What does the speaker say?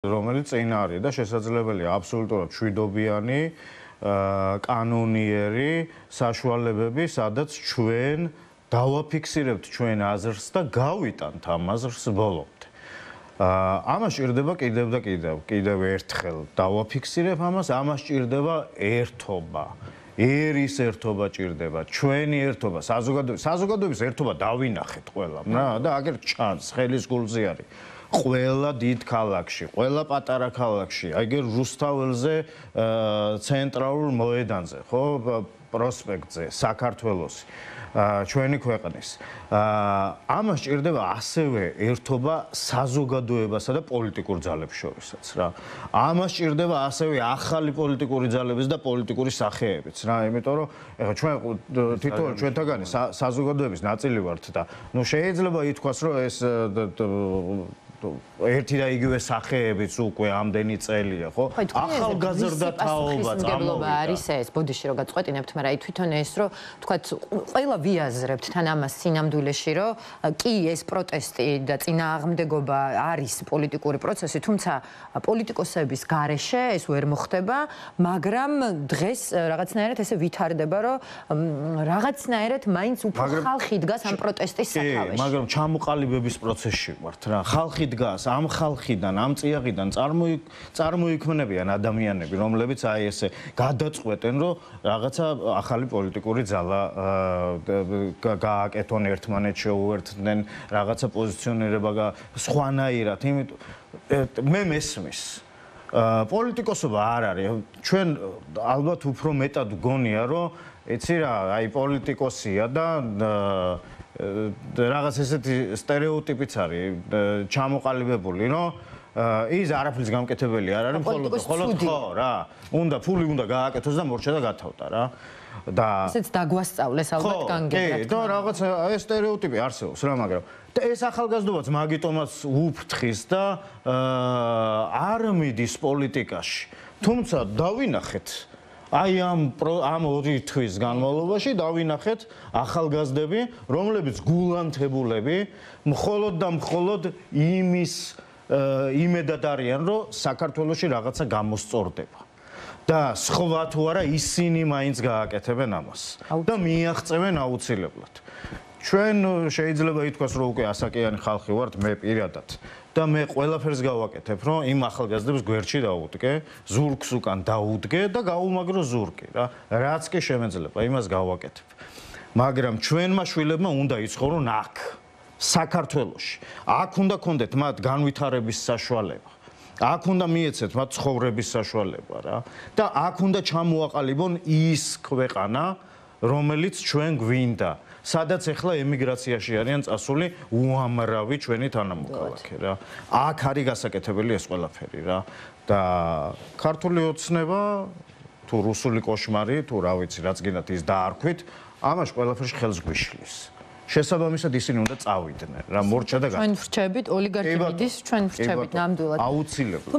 რომელიც წინ არის და შესაძლებელია აბსოლუტურად მშვიდობიანი კანონიერი საშუალებები, სადაც ჩვენ დავაფიქსირებთ ჩვენ აზრს და გავიტანთ ამ აზრს ბოლომდე. ამას ჭირდება კიდევ ერთხელ დავაფიქსირებ ამას ჭირდება ერთობა. ერის ერთობა ჭირდება, ჩვენი ერთობა, საზოგადოების ერთობა დავინახეთ ყველამ რა და აგერ ჩანს ხელის გულზე არის. ყველა დიდ ქალაქში, ყველა პატარა ქალაქში, აგერ რუსთაველზე, ცენტრალურ მოედანზე, ხო, პროსპექტზე, საქართველოსი, ჩვენი ქვეყნის. ამას ჭირდება ასევე ერთობა საზოგადოებასა და პოლიტიკურ ძალებს შორისაც რა. ამას ჭირდება ასევე ახალი პოლიტიკური ძალების და პოლიტიკური სახეებიც რა, იმიტომ რომ ეხლა ჩვენ თითოეულ ჩვენთაგანი საზოგადოების ნაწილი ვართ და ნუ შეიძლება ითქვას რომ ეს ერთი და იგივე სახეებიც უკვე ამდენი წელია, ხო? ახალგაზრდა თაობა წამოვიდა. არის ეს, ბოდიში რომ გაწყვეტინებთ, მაგრამ აი თვითონ ეს რომ თქვათ ყველა ვიაზრებთ თან ამას სინამდვილეში, რომ კი ეს პროტესტი და წინააღმდეგობა არის პოლიტიკური პროცესი, თუმცა პოლიტიკოსების გარეშე ეს ვერ მოხდება, მაგრამ დღეს რაღაცნაირად ესე ვითარდება, რომ რაღაცნაირად მაინც უფრო ხალხი დგას ამ პროტესტის სათავეში. მაგრამ ჩამოყალიბების პროცესში ვართ რა. ხალხი დგას ამ ხალხიდან, ამ წიაღიდან წარმოიქმნებიან ადამიანები, რომლებიც აი ესე გადაწყვეტენ, რომ რაღაცა ახალი პოლიტიკური ძალა გააკეთონ, ერთმანეთს შეუერთდნენ, რაღაცა პოზიციონირება სხვანაირად, იმიტომ მე მესმის. პოლიტიკოსობა არ არის. ჩვენ ალბათ უფრო მეტად გონია, რომ იცი რა, აი პოლიტიკოსია და რაღაც ესეთი სტერეოტიპიც არის ჩამოყალიბებული, რომ ის არაფრის გამკეთებელი არ არის, მხოლოდ ხო რა, ფული უნდა გააკეთოს და მორჩა და გათავდა რა. და ესეც დაგვასწავლეს ალბათ განგებად. კი, და რაღაც ეს სტერეოტიპი არსებობს რა, მაგრამ ეს ახალგაზრდობაც მაგიტომაც უფრთხის და არ მიდის პოლიტიკაში. თუმცა დავინახეთ აი ამ ორი თვის განმავლობაში დავინახეთ ახალგაზრდები, რომლებიც გულანთებულები მხოლოდ და მხოლოდ იმედად არიან, რომ საქართველოში რაღაცა გამოსწორდება. და სხვა თუ არა ისინი მაინც გააკეთებენ ამას და მიაღწევენ აუცილებლად. ჩვენ შეიძლება ითქვას, რომ უკვე ასაკიანი ხალხი ვართ, მე პირადად. და მე ყველაფერს გავაკეთებ, რომ იმ ახალგაზრდებს გვერდში დავუდგე, ზურგს უკან დაუდგე და გაუმაგრო ზურგი რა. რაც კი შემეძლება, იმას გავაკეთებ. მაგრამ ჩვენმა შვილებმა უნდა იცხოვრონ აქ, საქართველოში. აქ უნდა კონდეთ მათ განვითარების საშუალება. აქ უნდა მიეცეთ მათ ცხოვრების საშუალება რა. და აქ უნდა ჩამოაყალიბონ ის ქვეყანა, რომელიც ჩვენ გვინდა. სადაც ახლა ემიგრაციაში არიან წასული უამრავი ჩვენი თანამოქალაქე რა. აქ არის გასაკეთებელი ეს ყველაფერი რა. და ქართული ოცნება თუ რუსული კოშმარი თუ რა ვიცი რაც გინდათ ის დაარქვით, ამაში ყველაფერში ხელს გვიშლის. შესაბამისად ისინი უნდა წავიდნენ რა, მორჩა და ჩვენ ვრჩებით, ოლიგარქი მიდის, ჩვენ ვრჩებით ნამდვილად. აუცილებლად.